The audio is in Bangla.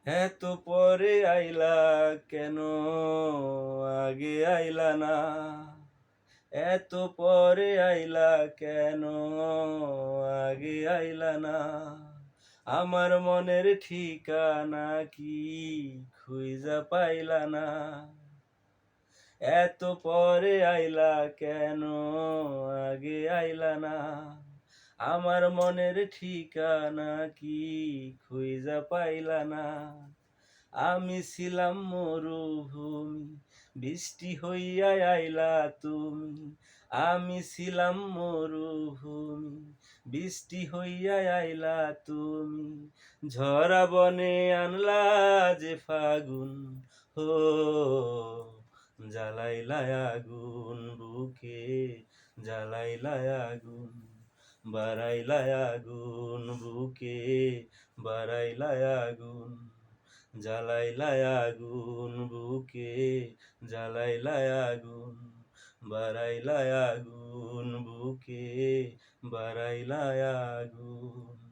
এত পরে আইলা কেন, আগে আইলা না? এত পরে আইলা কেন, আগে আইলা না? আমার মনের ঠিকানা কি খুঁজা পাইলা না? এত পরে আইলা কেন, আগে আইলা না? আমার মনের ঠিকানা কি খুঁজা পাইলা না? আমি ছিলাম মরুভূমি, বৃষ্টি হইয়া আইলা তুমি। আমি ছিলাম মরুভূমি, বৃষ্টি হইয়া আইলা তুমি। ঝরা বনে আনলা যে ফাগুন, হো জ্বালাইলা আগুন বুকে, জ্বালাইলা আগুন, বাড়াইলা আগুন বুকে, বাড়াইলা আগুন, জ্বালাইলা আগুন বুকে, জ্বালাইলা আগুন, বাড়াইলা আগুন বুকে, বাড়াইলা আগুন।